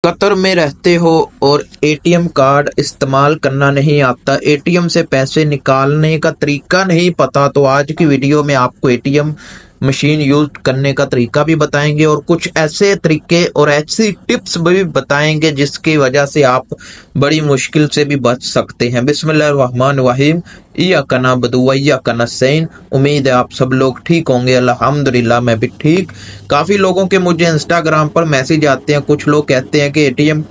Qatar में रहते हो और एटीएम कार्ड इस्तेमाल करना नहीं आता, एटीएम से पैसे निकालने का तरीका नहीं पता, तो आज की वीडियो में आपको एटीएम मशीन यूज करने का तरीका भी बताएंगे और कुछ ऐसे तरीके और ऐसी टिप्स भी बताएंगे जिसकी वजह से आप बड़ी मुश्किल से भी बच सकते हैं। बिस्मिल्लाहिर्रहमानिर्रहीम, इय्याका नअबुदु व इय्याका नस्तईन। उम्मीद है आप सब लोग ठीक होंगे। अल्हम्दुलिल्लाह मैं भी ठीक। काफ़ी लोगों के मुझे इंस्टाग्राम पर मैसेज आते हैं, कुछ लोग कहते हैं कि एटीएम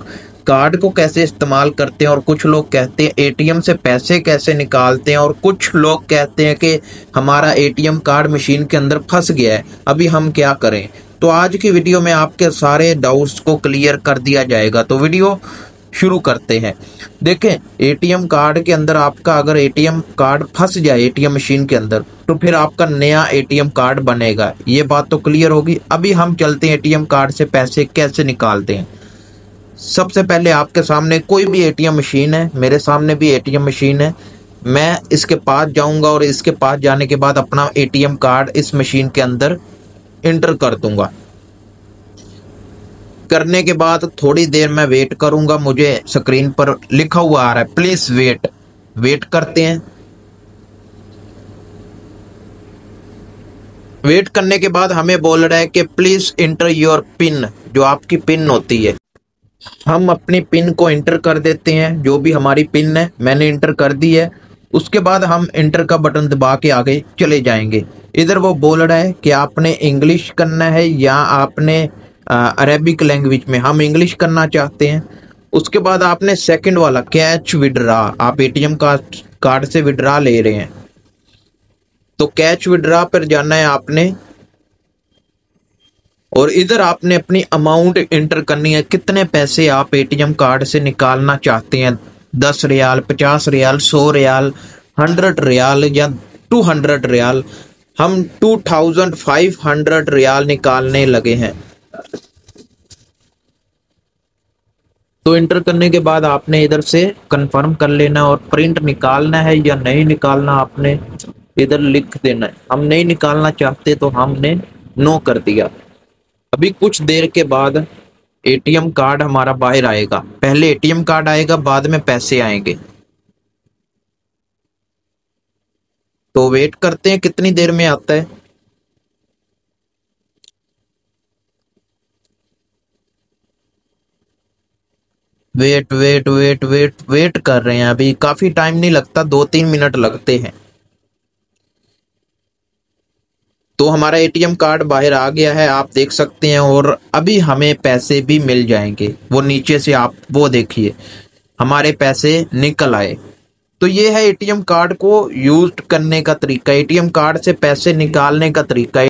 कार्ड को कैसे इस्तेमाल करते हैं और कुछ लोग कहते हैं एटीएम से पैसे कैसे निकालते हैं और कुछ लोग कहते हैं कि हमारा एटीएम कार्ड मशीन के अंदर फंस गया है, अभी हम क्या करें। तो आज की वीडियो में आपके सारे डाउट्स को क्लियर कर दिया जाएगा। तो वीडियो शुरू करते हैं। देखें, एटीएम कार्ड के अंदर आपका अगर एटीएम कार्ड फंस जाए एटीएम मशीन के अंदर तो फिर आपका नया एटीएम कार्ड बनेगा, ये बात तो क्लियर होगी। अभी हम चलते हैं एटीएम कार्ड से पैसे कैसे निकालते हैं। सबसे पहले आपके सामने कोई भी एटीएम मशीन है, मेरे सामने भी एटीएम मशीन है, मैं इसके पास जाऊंगा और इसके पास जाने के बाद अपना एटीएम कार्ड इस मशीन के अंदर इंटर कर दूंगा। करने के बाद थोड़ी देर मैं वेट करूंगा, मुझे स्क्रीन पर लिखा हुआ आ रहा है प्लीज वेट। वेट करते हैं। वेट करने के बाद हमें बोल रहा है कि प्लीज इंटर योर पिन, जो आपकी पिन होती है। हम अपनी पिन को इंटर कर देते हैं, जो भी हमारी पिन है मैंने इंटर कर दी है। उसके बाद हम इंटर का बटन दबा के आगे चले जाएंगे। इधर वो बोल रहा है कि आपने इंग्लिश करना है या आपने अरेबिक लैंग्वेज में, हम इंग्लिश करना चाहते हैं। उसके बाद आपने सेकंड वाला कैच विड्रा, आप एटीएम कार्ड से विड्रा ले रहे हैं तो कैच विड्रा पर जाना है आपने और इधर आपने अपनी अमाउंट इंटर करनी है, कितने पैसे आप एटीएम कार्ड से निकालना चाहते हैं। 10 रियाल, 50 रियाल, 100 रियाल, 100 रियाल या 200 रियाल। हम 2500 रियाल निकालने लगे हैं। तो इंटर करने के बाद आपने इधर से कंफर्म कर लेना और प्रिंट निकालना है या नहीं निकालना आपने इधर लिख देना है। हम नहीं निकालना चाहते तो हमने नो कर दिया। अभी कुछ देर के बाद एटीएम कार्ड हमारा बाहर आएगा। पहले एटीएम कार्ड आएगा, बाद में पैसे आएंगे। तो वेट करते हैं कितनी देर में आता है। Wait wait wait wait wait कर रहे हैं। अभी काफी टाइम नहीं लगता, 2-3 मिनट लगते हैं। तो हमारा एटीएम कार्ड बाहर आ गया है, आप देख सकते हैं, और अभी हमें पैसे भी मिल जाएंगे। वो नीचे से आप वो देखिए, हमारे पैसे निकल आए। तो ये है एटीएम कार्ड को यूज करने का तरीका, एटीएम कार्ड से पैसे निकालने का तरीका।